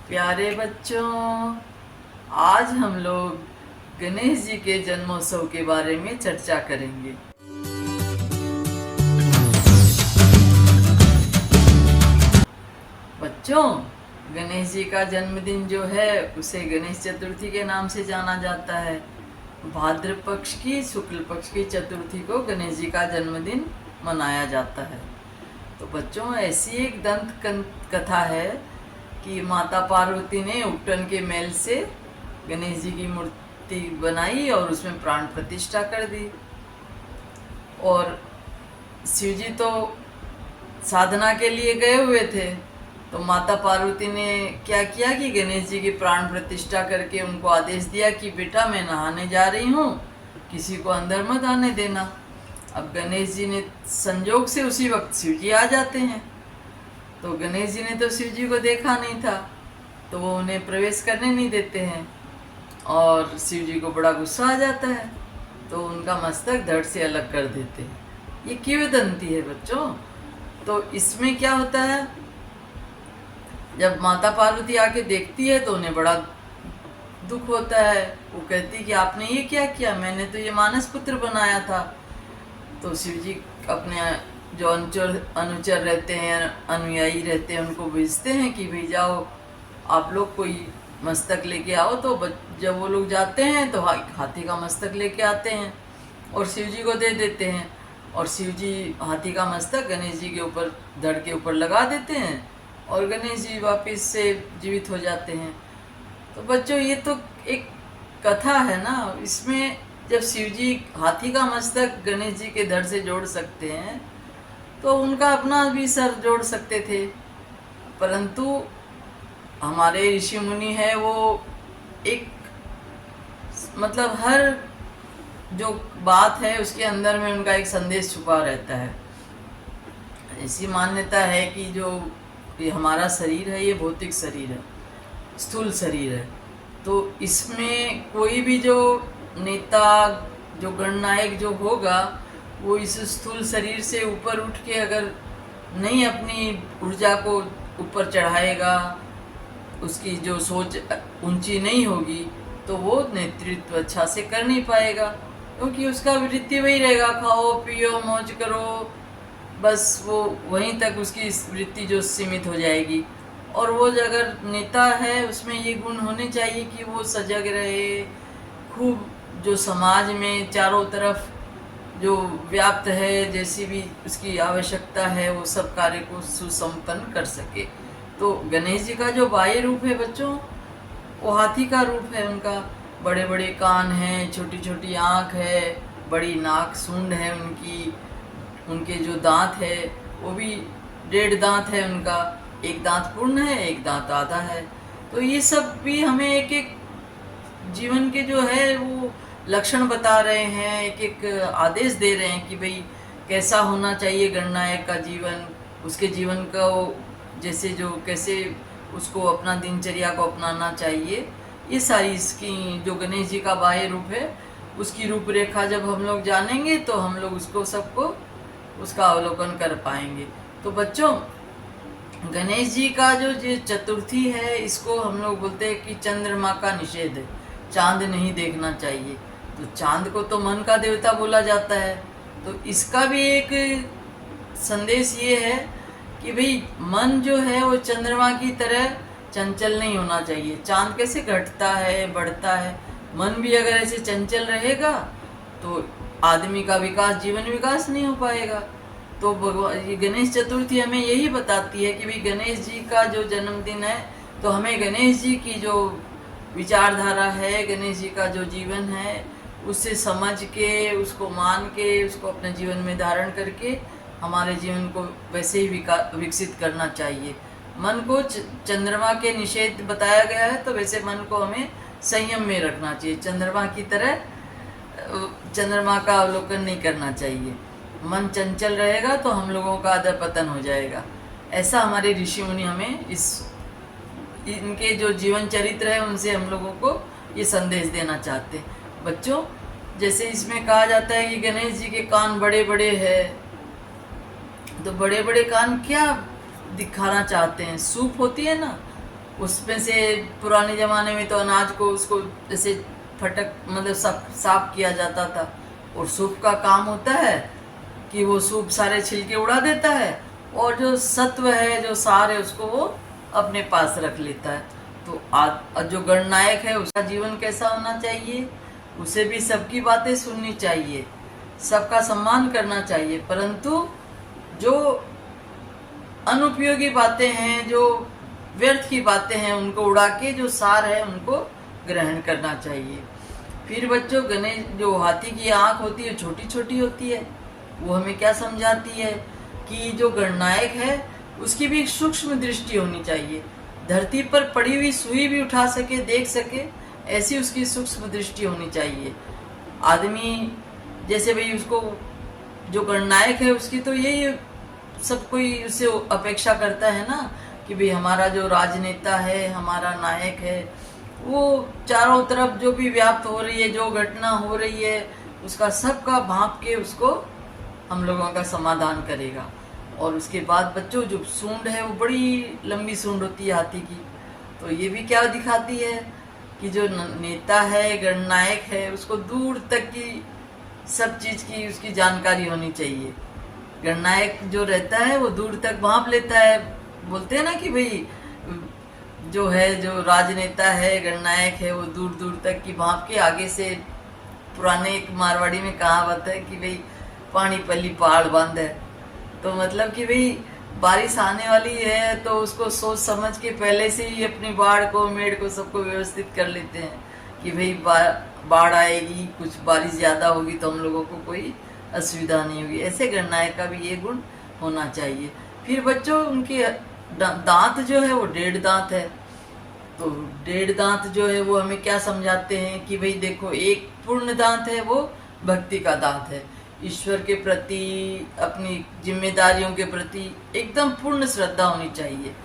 प्यारे बच्चों, आज हम लोग गणेश जी के जन्मोत्सव के बारे में चर्चा करेंगे। बच्चों, गणेश जी का जन्मदिन जो है उसे गणेश चतुर्थी के नाम से जाना जाता है। भाद्र पक्ष की शुक्ल पक्ष की चतुर्थी को गणेश जी का जन्मदिन मनाया जाता है। तो बच्चों, ऐसी एक दंत कथा है कि माता पार्वती ने उपटन के मैल से गणेश जी की मूर्ति बनाई और उसमें प्राण प्रतिष्ठा कर दी। और शिव जी तो साधना के लिए गए हुए थे, तो माता पार्वती ने क्या किया कि गणेश जी की प्राण प्रतिष्ठा करके उनको आदेश दिया कि बेटा, मैं नहाने जा रही हूँ, किसी को अंदर मत आने देना। अब गणेश जी ने संजोग से उसी वक्त शिव जी आ जाते हैं। तो गणेश जी ने तो शिव जी को देखा नहीं था, तो वो उन्हें प्रवेश करने नहीं देते हैं और शिव जी को बड़ा गुस्सा आ जाता है, तो उनका मस्तक धड़ से अलग कर देते हैं। ये किंवदंती है बच्चों। तो इसमें क्या होता है, जब माता पार्वती आके देखती है तो उन्हें बड़ा दुख होता है। वो कहती कि आपने ये क्या किया, मैंने तो ये मानस पुत्र बनाया था। तो शिव जी अपने जो अनुचर रहते हैं, अनुयायी रहते हैं, उनको भेजते हैं कि भाई जाओ, आप लोग कोई मस्तक लेके आओ। तो जब वो लोग जाते हैं तो हाथी का मस्तक लेके आते हैं और शिव जी को दे देते हैं, और शिव जी हाथी का मस्तक गणेश जी के ऊपर, धड़ के ऊपर लगा देते हैं और गणेश जी वापस से जीवित हो जाते हैं। तो बच्चों, ये तो एक कथा है ना। इसमें जब शिव जी हाथी का मस्तक गणेश जी के धड़ से जोड़ सकते हैं तो उनका अपना भी सर जोड़ सकते थे, परंतु हमारे ऋषि मुनि है वो एक मतलब हर जो बात है उसके अंदर में उनका एक संदेश छुपा रहता है। ऐसी मान्यता है कि जो ये हमारा शरीर है, ये भौतिक शरीर है, स्थूल शरीर है। तो इसमें कोई भी जो नेता, जो गणनायक जो होगा, वो इस स्थूल शरीर से ऊपर उठ के अगर नहीं अपनी ऊर्जा को ऊपर चढ़ाएगा, उसकी जो सोच ऊंची नहीं होगी, तो वो नेतृत्व अच्छा से कर नहीं पाएगा, क्योंकि उसका वृत्ति वही रहेगा, खाओ पियो मौज करो, बस वो वहीं तक उसकी वृत्ति जो सीमित हो जाएगी। और वो अगर नेता है, उसमें ये गुण होने चाहिए कि वो सजग रहे, खूब जो समाज में चारों तरफ जो व्याप्त है, जैसी भी उसकी आवश्यकता है, वो सब कार्य को सुसंपन्न कर सके। तो गणेश जी का जो बाह्य रूप है बच्चों, वो हाथी का रूप है। उनका बड़े बड़े कान हैं, छोटी छोटी आँख है, बड़ी नाक सूंड है उनकी, उनके जो दांत है वो भी 1.5 दांत है उनका, एक दांत पूर्ण है, एक दांत आधा है। तो ये सब भी हमें एक एक जीवन के जो है वो लक्षण बता रहे हैं, एक एक आदेश दे रहे हैं कि भाई कैसा होना चाहिए गणनायक का जीवन, उसके जीवन का जैसे जो कैसे उसको अपना दिनचर्या को अपनाना चाहिए। ये सारी इसकी जो गणेश जी का बाह्य रूप है, उसकी रूपरेखा जब हम लोग जानेंगे तो हम लोग उसको सबको उसका अवलोकन कर पाएंगे। तो बच्चों, गणेश जी का जो चतुर्थी है, इसको हम लोग बोलते हैं कि चंद्रमा का निषेध है, चांद नहीं देखना चाहिए। तो चांद को तो मन का देवता बोला जाता है, तो इसका भी एक संदेश ये है कि भाई मन जो है वो चंद्रमा की तरह चंचल नहीं होना चाहिए। चांद कैसे घटता है, बढ़ता है, मन भी अगर ऐसे चंचल रहेगा तो आदमी का विकास, जीवन विकास नहीं हो पाएगा। तो भगवान गणेश चतुर्थी हमें यही बताती है कि भाई गणेश जी का जो जन्मदिन है, तो हमें गणेश जी की जो विचारधारा है, गणेश जी का जो जीवन है, उससे समझ के, उसको मान के, उसको अपने जीवन में धारण करके हमारे जीवन को वैसे ही विकसित करना चाहिए। मन को चंद्रमा के निषेध बताया गया है, तो वैसे मन को हमें संयम में रखना चाहिए। चंद्रमा की तरह चंद्रमा का अवलोकन नहीं करना चाहिए। मन चंचल रहेगा तो हम लोगों का अधः पतन हो जाएगा। ऐसा हमारे ऋषि मुनि हमें इनके जो जीवन चरित्र है उनसे हम लोगों को ये संदेश देना चाहते हैं। बच्चों, जैसे इसमें कहा जाता है कि गणेश जी के कान बड़े बड़े हैं, तो बड़े बड़े कान क्या दिखाना चाहते हैं? सूप होती है ना, उसमें से पुराने ज़माने में तो अनाज को उसको जैसे फटक मतलब सब साफ किया जाता था, और सूप का काम होता है कि वो सूप सारे छिलके उड़ा देता है और जो सत्व है जो सार है उसको वो अपने पास रख लेता है। तो जो गणनायक है उसका जीवन कैसा होना चाहिए, उसे भी सबकी बातें सुननी चाहिए, सबका सम्मान करना चाहिए, परंतु जो अनुपयोगी बातें हैं, जो व्यर्थ की बातें हैं, उनको उड़ा के जो सार है उनको ग्रहण करना चाहिए। फिर बच्चों, गणेश जो हाथी की आंख होती है छोटी छोटी होती है, वो हमें क्या समझाती है कि जो गणनायक है उसकी भी सूक्ष्म दृष्टि होनी चाहिए, धरती पर पड़ी हुई सुई भी उठा सके, देख सके, ऐसी उसकी सूक्ष्म दृष्टि होनी चाहिए। आदमी जैसे भाई उसको जो गणनायक है उसकी तो यही सब कोई उससे अपेक्षा करता है ना कि भाई हमारा जो राजनेता है, हमारा नायक है, वो चारों तरफ जो भी व्याप्त हो रही है, जो घटना हो रही है, उसका सबका भांप के उसको हम लोगों का समाधान करेगा। और उसके बाद बच्चों जो सूंड है वो बड़ी लंबी सूंड होती है हाथी की, तो ये भी क्या दिखाती है कि जो नेता है, गणनायक है, उसको दूर तक की सब चीज की उसकी जानकारी होनी चाहिए। गणनायक जो रहता है वो दूर तक भांप लेता है। बोलते हैं ना कि भाई जो है, जो राजनेता है, गणनायक है, वो दूर दूर तक की भांप के आगे से, पुराने एक मारवाड़ी में कहावत है कि भाई पानी पल्ली पहाड़ बांध है, तो मतलब कि भाई बारिश आने वाली है तो उसको सोच समझ के पहले से ही अपनी बाढ़ को, मेड़ को, सबको व्यवस्थित कर लेते हैं कि भाई बाढ़ आएगी, कुछ बारिश ज्यादा होगी तो हम लोगों को कोई असुविधा नहीं होगी। ऐसे गणनायक का भी ये गुण होना चाहिए। फिर बच्चों उनके दांत जो है वो 1.5 दांत है, तो 1.5 दांत जो है वो हमें क्या समझाते हैं कि भाई देखो, एक पूर्ण दांत है वो भक्ति का दांत है, ईश्वर के प्रति, अपनी जिम्मेदारियों के प्रति एकदम पूर्ण श्रद्धा होनी चाहिए।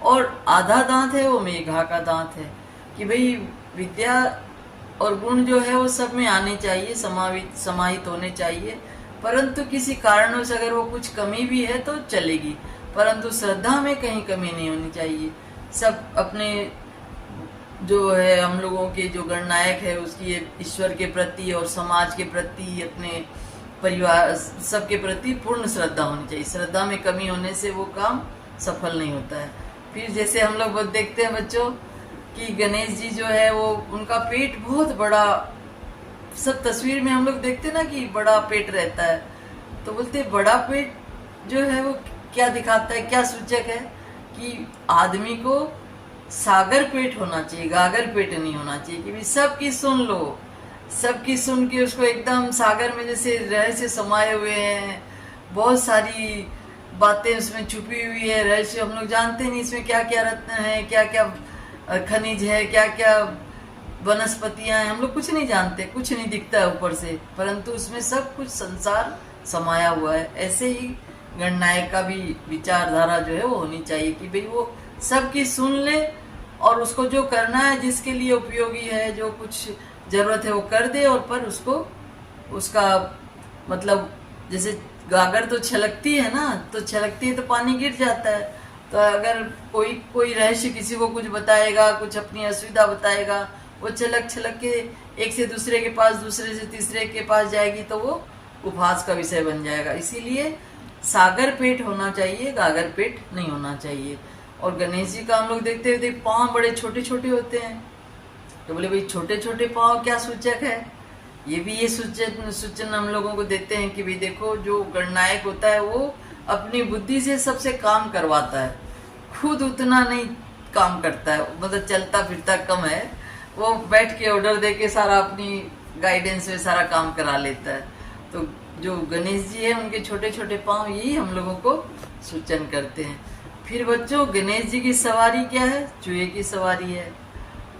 और आधा दांत है वो मेघा का दांत है कि भाई विद्या और गुण जो है वो सब में आने चाहिए, समाहित होने चाहिए, परंतु किसी कारणवश अगर वो कुछ कमी भी है तो चलेगी, परंतु श्रद्धा में कहीं कमी नहीं होनी चाहिए। सब अपने जो है हम लोगों के जो गणनायक है उसकी ईश्वर के प्रति और समाज के प्रति, अपने परिवार सबके प्रति पूर्ण श्रद्धा होनी चाहिए। श्रद्धा में कमी होने से वो काम सफल नहीं होता है। फिर जैसे हम लोग देखते हैं बच्चों कि गणेश जी जो है वो, उनका पेट बहुत बड़ा, सब तस्वीर में हम लोग देखते ना कि बड़ा पेट रहता है, तो बोलते बड़ा पेट जो है वो क्या दिखाता है, क्या सूचक है कि आदमी को सागर पेट होना चाहिए, गागर पेट नहीं होना चाहिए कि भी सबकी सुन लो, सबकी सुन के उसको एकदम सागर में जैसे रहस्य समाये हुए हैं, बहुत सारी बातें उसमें छुपी हुई है, रहस्य हम लोग जानते नहीं इसमें क्या क्या रत्न है, क्या क्या खनिज है, क्या क्या वनस्पतियां हैं, हम लोग कुछ नहीं जानते, कुछ नहीं दिखता है ऊपर से, परंतु उसमें सब कुछ संसार समाया हुआ है। ऐसे ही गणनायक का भी विचारधारा जो है वो होनी चाहिए कि भाई वो सबकी सुन ले और उसको जो करना है, जिसके लिए उपयोगी है, जो कुछ जरूरत है वो कर दे, और पर उसको उसका मतलब जैसे गागर तो छलकती है ना, तो छलकती है तो पानी गिर जाता है, तो अगर कोई रहस्य किसी को कुछ बताएगा, कुछ अपनी असुविधा बताएगा, वो छलक के एक से दूसरे के पास, दूसरे से तीसरे के पास जाएगी तो वो उपहास का विषय बन जाएगा। इसीलिए सागर पेट होना चाहिए, गागर पेट नहीं होना चाहिए। और गणेश जी का हम लोग देखते हुए पाँव बड़े छोटे छोटे होते हैं, तो बोले भाई छोटे छोटे पाँव क्या सूचक है, ये भी ये सूचन हम लोगों को देते हैं कि भाई देखो, जो गणनायक होता है वो अपनी बुद्धि से सबसे काम करवाता है, खुद उतना नहीं काम करता है, मतलब चलता फिरता कम है, वो बैठ के ऑर्डर दे के सारा अपनी गाइडेंस में सारा काम करा लेता है। तो जो गणेश जी है उनके छोटे छोटे पाँव यही हम लोगों को सूचन करते हैं। फिर बच्चों, गणेश जी की सवारी क्या है, चूहे की सवारी है।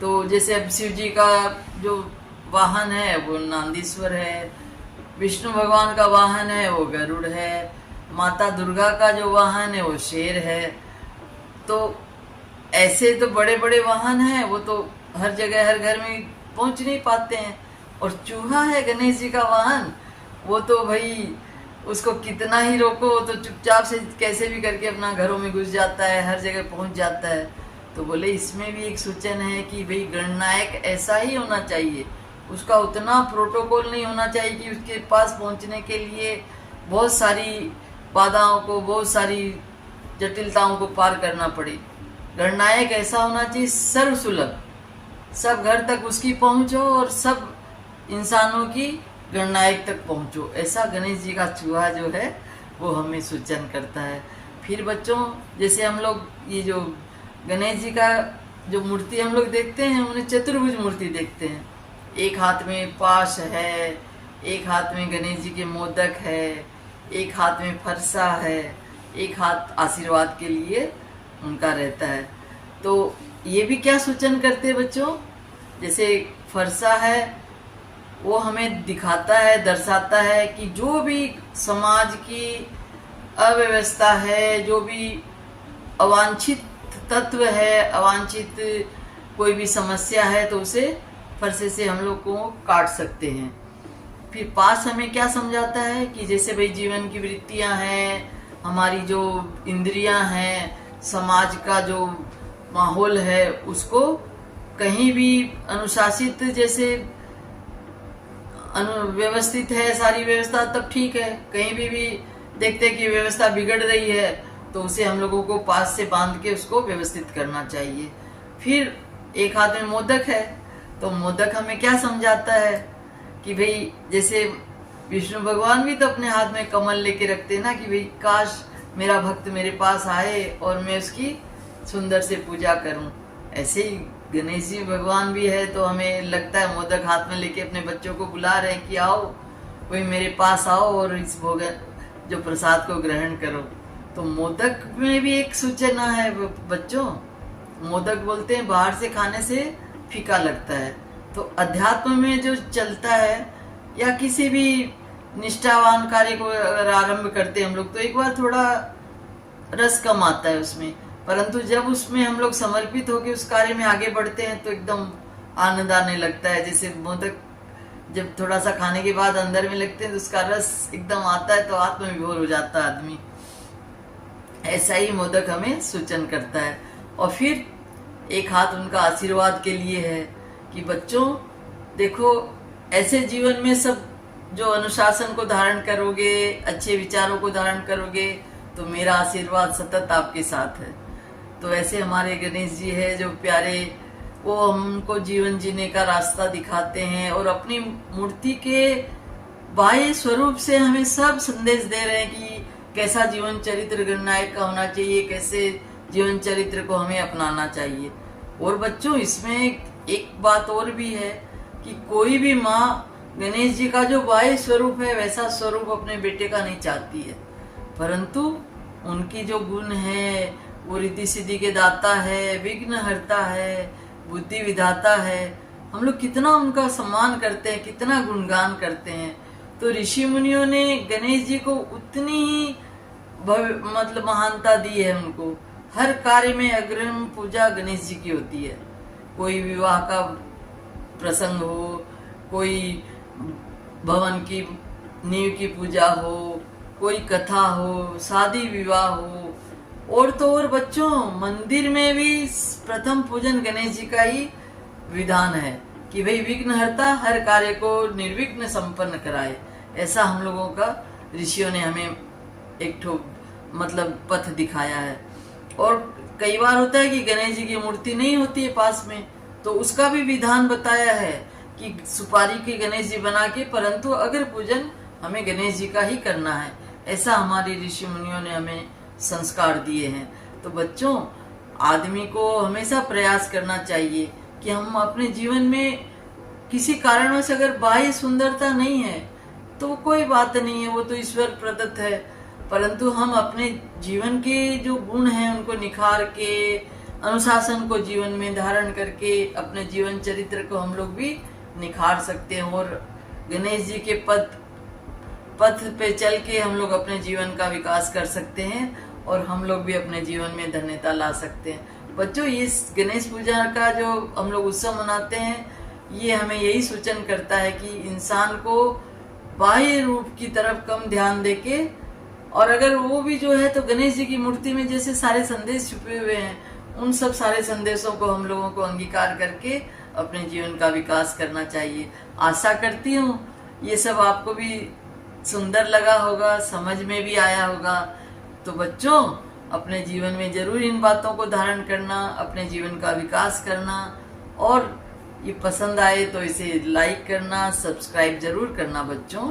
तो जैसे अब शिव जी का जो वाहन है वो नांदीश्वर है, विष्णु भगवान का वाहन है वो गरुड़ है, माता दुर्गा का जो वाहन है वो शेर है। तो ऐसे तो बड़े बड़े वाहन हैं, वो तो हर जगह हर घर में पहुंच नहीं पाते हैं। और चूहा है गणेश जी का वाहन, वो तो भाई उसको कितना ही रोको तो चुपचाप से कैसे भी करके अपना घरों में घुस जाता है, हर जगह पहुंच जाता है। तो बोले इसमें भी एक सूचन है कि भाई गणनायक ऐसा ही होना चाहिए, उसका उतना प्रोटोकॉल नहीं होना चाहिए कि उसके पास पहुंचने के लिए बहुत सारी बाधाओं को, बहुत सारी जटिलताओं को पार करना पड़े। गणनायक ऐसा होना चाहिए सर्वसुलभ, सब घर तक उसकी पहुंचो और सब इंसानों की गणनायक तक पहुंचो। ऐसा गणेश जी का चूहा जो है वो हमें सूचन करता है। फिर बच्चों, जैसे हम लोग ये जो गणेश जी का जो मूर्ति हम लोग देखते हैं, उन्हें चतुर्भुज मूर्ति देखते हैं। एक हाथ में पाश है, एक हाथ में गणेश जी के मोदक है, एक हाथ में फरसा है, एक हाथ आशीर्वाद के लिए उनका रहता है। तो ये भी क्या सूचन करते हैं बच्चों, जैसे फरसा है वो हमें दिखाता है, दर्शाता है कि जो भी समाज की अव्यवस्था है, जो भी अवांछित तत्व है, अवांछित कोई भी समस्या है, तो उसे फरसे से हम लोग को काट सकते हैं। फिर पास हमें क्या समझाता है कि जैसे भाई जीवन की वृत्तियां हैं, हमारी जो इंद्रियां हैं, समाज का जो माहौल है, उसको कहीं भी अनुशासित, जैसे व्यवस्थित है सारी व्यवस्था तब ठीक है, कहीं भी देखते कि व्यवस्था बिगड़ रही है तो उसे हम लोगों को पास से बांध के उसको व्यवस्थित करना चाहिए। फिर एक हाथ में मोदक है, तो मोदक हमें क्या समझाता है कि भाई जैसे विष्णु भगवान भी तो अपने हाथ में कमल लेके रखते हैं ना, कि भाई काश मेरा भक्त मेरे पास आए और मैं उसकी सुंदर से पूजा करूं। ऐसे ही गणेश जी भगवान भी है, तो हमें लगता है मोदक हाथ में लेके अपने बच्चों को बुला रहे हैं कि आओ कोई मेरे पास आओ और इस भोग जो प्रसाद को ग्रहण करो। तो मोदक में भी एक सूचना है बच्चों। मोदक बोलते हैं बाहर से खाने से फीका लगता है, तो अध्यात्म में जो चलता है या किसी भी निष्ठावान कार्य को अगर आरंभ करते हैं हम लोग, तो एक बार थोड़ा रस कम आता है उसमें, परंतु जब उसमें हम लोग समर्पित होकर उस कार्य में आगे बढ़ते हैं तो एकदम आनंद आने लगता है। जैसे मोदक जब थोड़ा सा खाने के बाद अंदर में लगते हैं तो उसका रस एकदम आता है, तो आत्मविभोर हो जाता है आदमी। ऐसा ही मोदक हमें सूचन करता है। और फिर एक हाथ उनका आशीर्वाद के लिए है कि बच्चों देखो, ऐसे जीवन में सब जो अनुशासन को धारण करोगे, अच्छे विचारों को धारण करोगे, तो मेरा आशीर्वाद सतत आपके साथ है। तो ऐसे हमारे गणेश जी है जो प्यारे, वो हमको जीवन जीने का रास्ता दिखाते हैं और अपनी मूर्ति के बाह्य स्वरूप से हमें सब संदेश दे रहे हैं कि कैसा जीवन चरित्र गणनायक का होना चाहिए, कैसे जीवन चरित्र को हमें अपनाना चाहिए। और बच्चों इसमें एक बात और भी है कि कोई भी माँ गणेश जी का जो बाह्य स्वरूप है वैसा स्वरूप अपने बेटे का नहीं चाहती है, परंतु उनकी जो गुण है वो रिद्धि सिद्धि के दाता है, विघ्न हरता है, बुद्धि विधाता है। हम लोग कितना उनका सम्मान करते हैं, कितना गुणगान करते हैं। तो ऋषि मुनियों ने गणेश जी को उतनी ही मतलब महानता दी है उनको। हर कार्य में अग्रिम पूजा गणेश जी की होती है। कोई विवाह का प्रसंग हो, कोई भवन की नींव की पूजा हो, कोई कथा हो, शादी विवाह हो, और तो और बच्चों मंदिर में भी प्रथम पूजन गणेश जी का ही विधान है कि भाई विघ्नहर्ता हर कार्य को निर्विघ्न संपन्न कराए। ऐसा हम लोगों का ऋषियों ने हमें एक ठो मतलब पथ दिखाया है। और कई बार होता है कि गणेश जी की मूर्ति नहीं होती है पास में, तो उसका भी विधान बताया है कि सुपारी के गणेश जी बना के, परंतु अगर पूजन हमें गणेश जी का ही करना है। ऐसा हमारे ऋषि मुनियों ने हमें संस्कार दिए हैं। तो बच्चों आदमी को हमेशा प्रयास करना चाहिए कि हम अपने जीवन में किसी कारणवश अगर बाह्य सुंदरता नहीं है तो कोई बात नहीं है, वो तो ईश्वर प्रदत्त है, परंतु हम अपने जीवन के जो गुण हैं उनको निखार के, अनुशासन को जीवन में धारण करके अपने जीवन चरित्र को हम लोग भी निखार सकते हैं और गणेश जी के पथ पे चल के हम लोग अपने जीवन का विकास कर सकते हैं और हम लोग भी अपने जीवन में धन्यता ला सकते हैं। बच्चों इस गणेश पूजा का जो हम लोग उत्सव मनाते हैं, ये हमें यही सूचन करता है कि इंसान को बाह्य रूप की तरफ कम ध्यान देके, और अगर वो भी जो है तो गणेश जी की मूर्ति में जैसे सारे संदेश छुपे हुए हैं उन सब सारे संदेशों को हम लोगों को अंगीकार करके अपने जीवन का विकास करना चाहिए। आशा करती हूँ ये सब आपको भी सुंदर लगा होगा, समझ में भी आया होगा। तो बच्चों, अपने जीवन में जरूर इन बातों को धारण करना, अपने जीवन का विकास करना, और ये पसंद आए तो इसे लाइक करना, सब्सक्राइब जरूर करना बच्चों।